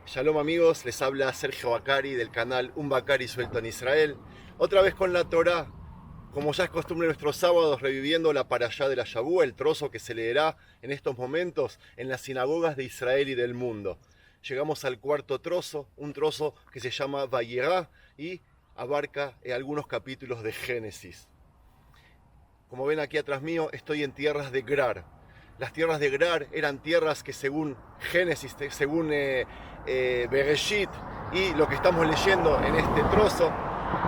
Shalom amigos, les habla Sergio Bacari del canal Un Bacari Suelto en Israel. Otra vez con la Torá, como ya es costumbre nuestros sábados, reviviendo la parashá de la Shavua, el trozo que se leerá en estos momentos en las sinagogas de Israel y del mundo. Llegamos al cuarto trozo, un trozo que se llama Vayirá y abarca algunos capítulos de Génesis. Como ven aquí atrás mío, estoy en tierras de Gerar. Las tierras de Gerar eran tierras que según Génesis, según Bereshit y lo que estamos leyendo en este trozo,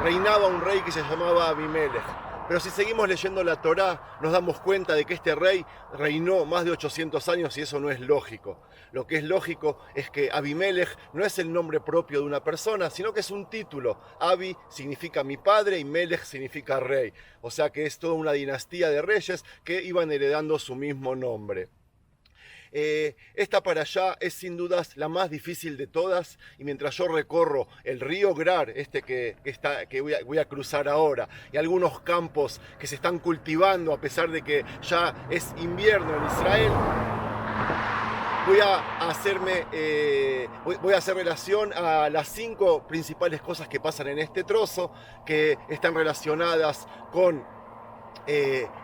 reinaba un rey que se llamaba Abimelech. Pero si seguimos leyendo la Torá, nos damos cuenta de que este rey reinó más de 800 años y eso no es lógico. Lo que es lógico es que Abimelech no es el nombre propio de una persona, sino que es un título. Abi significa mi padre y Melech significa rey. O sea que es toda una dinastía de reyes que iban heredando su mismo nombre. Esta parashá es sin dudas la más difícil de todas, y mientras yo recorro el río Gerar, que voy a cruzar ahora, y algunos campos que se están cultivando a pesar de que ya es invierno en Israel, voy a hacer relación a las 5 principales cosas que pasan en este trozo, que están relacionadas con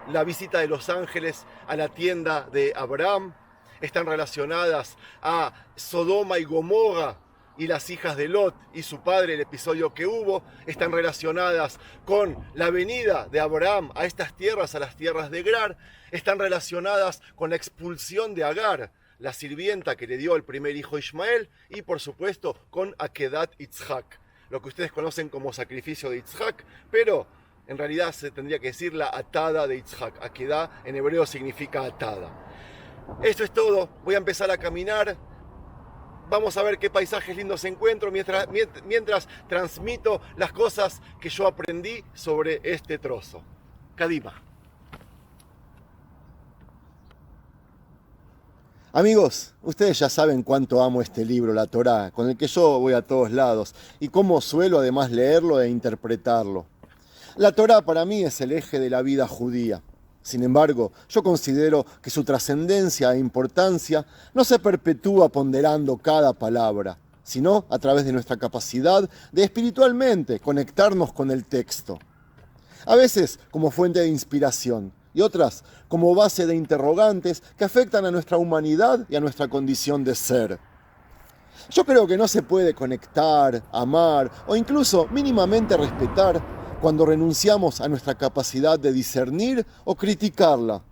la visita de los ángeles a la tienda de Abraham, están relacionadas a Sodoma y Gomorra y las hijas de Lot y su padre, el episodio que hubo, están relacionadas con la venida de Abraham a estas tierras, a las tierras de Gerar, están relacionadas con la expulsión de Agar, la sirvienta que le dio el primer hijo Ismael, y por supuesto con Akedat Yitzhak, lo que ustedes conocen como sacrificio de Yitzhak, pero en realidad se tendría que decir la atada de Yitzhak. Akedah en hebreo significa atada. Esto es todo, voy a empezar a caminar, vamos a ver qué paisajes lindos encuentro mientras transmito las cosas que yo aprendí sobre este trozo. Kadima. Amigos, ustedes ya saben cuánto amo este libro, la Torá, con el que yo voy a todos lados, y cómo suelo además leerlo e interpretarlo. La Torá para mí es el eje de la vida judía. Sin embargo, yo considero que su trascendencia e importancia no se perpetúa ponderando cada palabra, sino a través de nuestra capacidad de espiritualmente conectarnos con el texto. A veces como fuente de inspiración y otras como base de interrogantes que afectan a nuestra humanidad y a nuestra condición de ser. Yo creo que no se puede conectar, amar o incluso mínimamente respetar cuando renunciamos a nuestra capacidad de discernir o criticarla.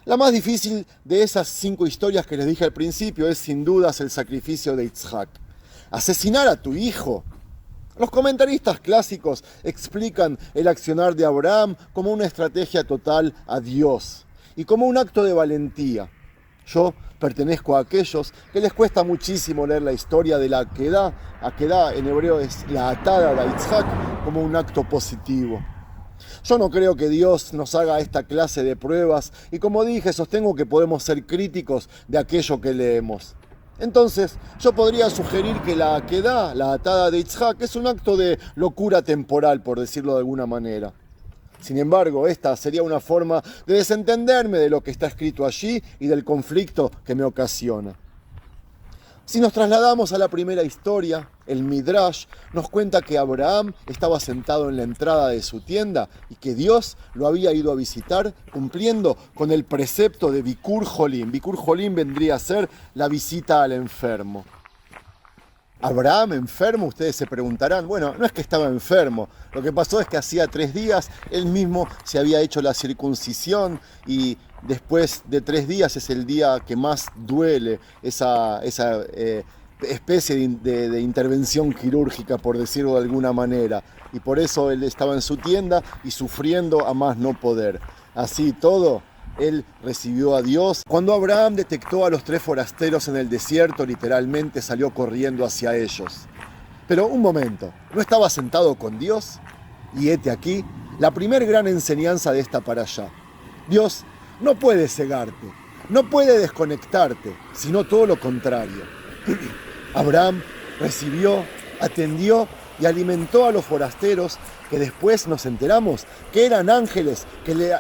La más difícil de esas 5 historias que les dije al principio es sin dudas el sacrificio de Yitzhak. Asesinar a tu hijo. Los comentaristas clásicos explican el accionar de Abraham como una estrategia total a Dios y como un acto de valentía. Yo pertenezco a aquellos que les cuesta muchísimo leer la historia de la Akedah. Akedah en hebreo es la atada de Yitzhak como un acto positivo. Yo no creo que Dios nos haga esta clase de pruebas y, como dije, sostengo que podemos ser críticos de aquello que leemos. Entonces, yo podría sugerir que la Akedah, la atada de Yitzhak, es un acto de locura temporal, por decirlo de alguna manera. Sin embargo, esta sería una forma de desentenderme de lo que está escrito allí y del conflicto que me ocasiona. Si nos trasladamos a la primera historia, el Midrash nos cuenta que Abraham estaba sentado en la entrada de su tienda y que Dios lo había ido a visitar cumpliendo con el precepto de Bikur Jolim. Bikur Jolim vendría a ser la visita al enfermo. Abraham enfermo, ustedes se preguntarán. Bueno, no es que estaba enfermo, lo que pasó es que hacía 3 días él mismo se había hecho la circuncisión y después de 3 días es el día que más duele esa especie de intervención quirúrgica, por decirlo de alguna manera, y por eso él estaba en su tienda y sufriendo a más no poder. Así todo, él recibió a Dios. Cuando Abraham detectó a los 3 forasteros en el desierto, literalmente salió corriendo hacia ellos. Pero un momento, ¿no estaba sentado con Dios? Y hete aquí la primer gran enseñanza de esta parashá. Dios no puede cegarte, no puede desconectarte, sino todo lo contrario. Abraham recibió, atendió y alimentó a los forasteros, que después nos enteramos que eran ángeles que le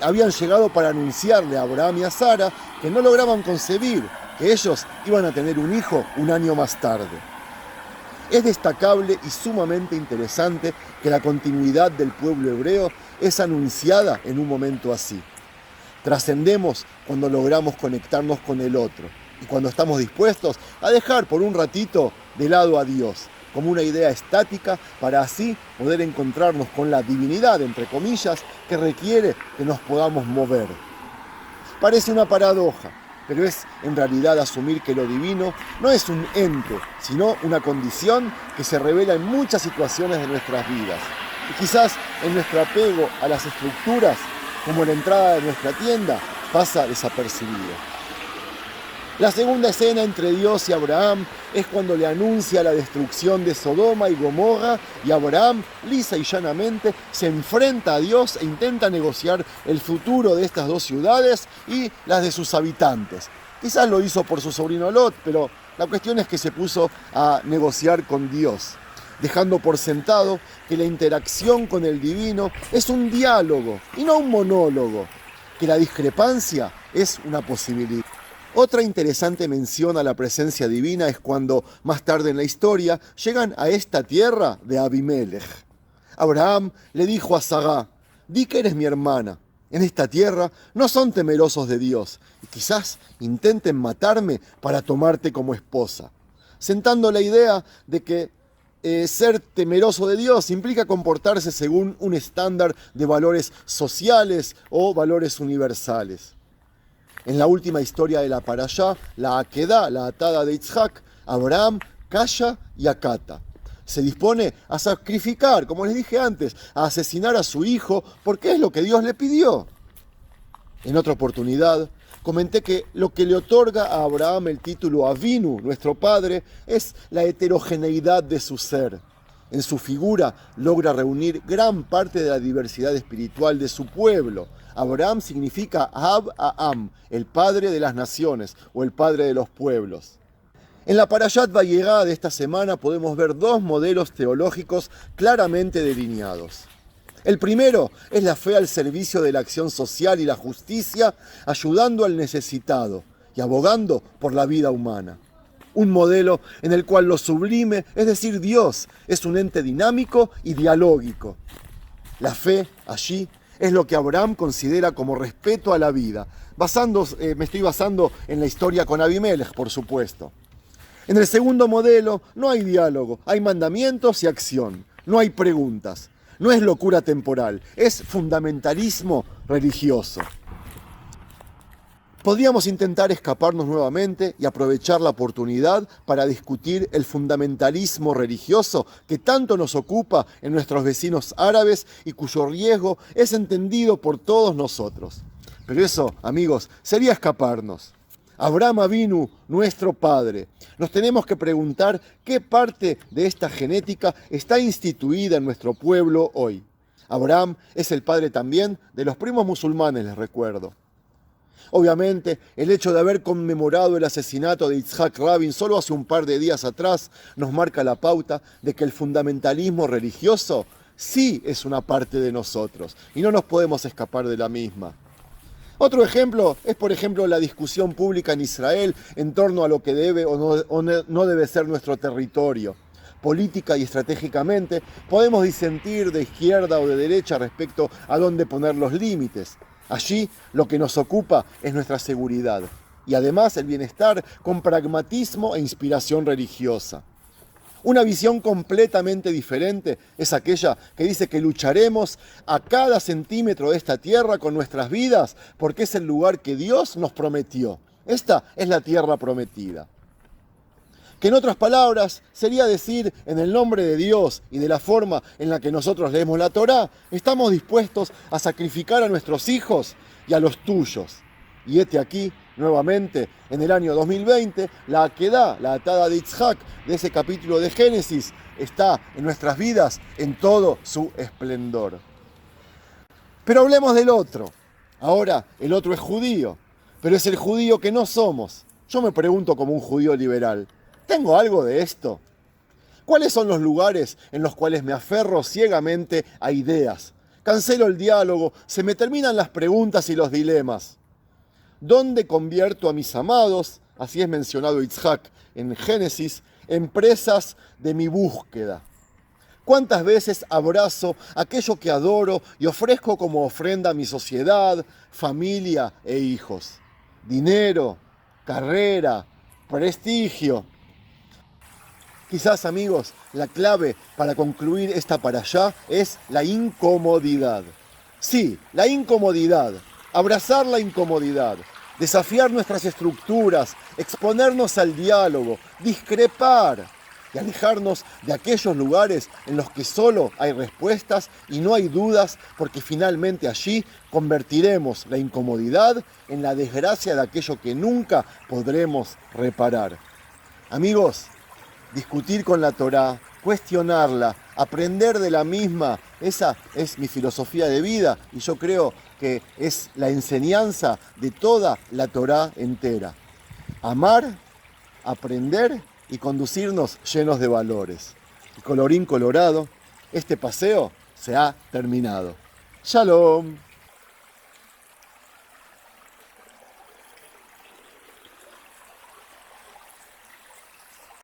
habían llegado para anunciarle a Abraham y a Sara que no lograban concebir, que ellos iban a tener un hijo un año más tarde. Es destacable y sumamente interesante que la continuidad del pueblo hebreo es anunciada en un momento así. Trascendemos cuando logramos conectarnos con el otro y cuando estamos dispuestos a dejar por un ratito de lado a Dios, como una idea estática para así poder encontrarnos con la divinidad, entre comillas, que requiere que nos podamos mover. Parece una paradoja, pero es en realidad asumir que lo divino no es un ente, sino una condición que se revela en muchas situaciones de nuestras vidas. Y quizás en nuestro apego a las estructuras, como la entrada de nuestra tienda, pasa desapercibido. La segunda escena entre Dios y Abraham es cuando le anuncia la destrucción de Sodoma y Gomorra y Abraham, lisa y llanamente, se enfrenta a Dios e intenta negociar el futuro de estas dos ciudades y las de sus habitantes. Quizás lo hizo por su sobrino Lot, pero la cuestión es que se puso a negociar con Dios, dejando por sentado que la interacción con el divino es un diálogo y no un monólogo, que la discrepancia es una posibilidad. Otra interesante mención a la presencia divina es cuando, más tarde en la historia, llegan a esta tierra de Abimelech. Abraham le dijo a Sagá: di que eres mi hermana. En esta tierra no son temerosos de Dios y quizás intenten matarme para tomarte como esposa, sentando la idea de que ser temeroso de Dios implica comportarse según un estándar de valores sociales o valores universales. En la última historia de la Parashá, la Akedá, la atada de Yitzhak, Abraham calla y acata. Se dispone a sacrificar, como les dije antes, a asesinar a su hijo porque es lo que Dios le pidió. En otra oportunidad, comenté que lo que le otorga a Abraham el título Avinu, nuestro padre, es la heterogeneidad de su ser. En su figura logra reunir gran parte de la diversidad espiritual de su pueblo. Abraham significa Ab-Am, el padre de las naciones o el padre de los pueblos. En la Parashat Vayera de esta semana podemos ver dos modelos teológicos claramente delineados. El primero es la fe al servicio de la acción social y la justicia, ayudando al necesitado y abogando por la vida humana. Un modelo en el cual lo sublime, es decir, Dios, es un ente dinámico y dialógico. La fe, allí, es lo que Abraham considera como respeto a la vida. Me estoy basando en la historia con Abimelech, por supuesto. En el segundo modelo no hay diálogo, hay mandamientos y acción, no hay preguntas. No es locura temporal, es fundamentalismo religioso. Podríamos intentar escaparnos nuevamente y aprovechar la oportunidad para discutir el fundamentalismo religioso que tanto nos ocupa en nuestros vecinos árabes y cuyo riesgo es entendido por todos nosotros. Pero eso, amigos, sería escaparnos. Abraham Avinu, nuestro padre. Nos tenemos que preguntar qué parte de esta genética está instituida en nuestro pueblo hoy. Abraham es el padre también de los primos musulmanes, les recuerdo. Obviamente, el hecho de haber conmemorado el asesinato de Yitzhak Rabin solo hace un par de días atrás nos marca la pauta de que el fundamentalismo religioso sí es una parte de nosotros y no nos podemos escapar de la misma. Otro ejemplo es, por ejemplo, la discusión pública en Israel en torno a lo que debe o no debe ser nuestro territorio. Política y estratégicamente podemos disentir de izquierda o de derecha respecto a dónde poner los límites. Allí lo que nos ocupa es nuestra seguridad y además el bienestar con pragmatismo e inspiración religiosa. Una visión completamente diferente es aquella que dice que lucharemos a cada centímetro de esta tierra con nuestras vidas porque es el lugar que Dios nos prometió. Esta es la tierra prometida. Que en otras palabras sería decir, en el nombre de Dios y de la forma en la que nosotros leemos la Torá, estamos dispuestos a sacrificar a nuestros hijos y a los tuyos. Y aquí, nuevamente, en el año 2020, la Akedá, la atada de Yitzhak, de ese capítulo de Génesis, está en nuestras vidas en todo su esplendor. Pero hablemos del otro. Ahora, el otro es judío, pero es el judío que no somos. Yo me pregunto como un judío liberal, ¿tengo algo de esto? ¿Cuáles son los lugares en los cuales me aferro ciegamente a ideas? Cancelo el diálogo, se me terminan las preguntas y los dilemas. ¿Dónde convierto a mis amados así es mencionado Yitzhak en Génesis, empresas de mi búsqueda. ¿Cuántas veces abrazo aquello que adoro y ofrezco como ofrenda a mi sociedad, familia e hijos? Dinero, carrera, prestigio. Quizás, amigos, la clave para concluir esta parashá es la incomodidad. Sí, la incomodidad. Abrazar la incomodidad. Desafiar nuestras estructuras, exponernos al diálogo, discrepar y alejarnos de aquellos lugares en los que solo hay respuestas y no hay dudas, porque finalmente allí convertiremos la incomodidad en la desgracia de aquello que nunca podremos reparar. Amigos, discutir con la Torá, cuestionarla, aprender de la misma, esa es mi filosofía de vida y yo creo que es la enseñanza de toda la Torá entera. Amar, aprender y conducirnos llenos de valores. Y colorín colorado, este paseo se ha terminado. Shalom.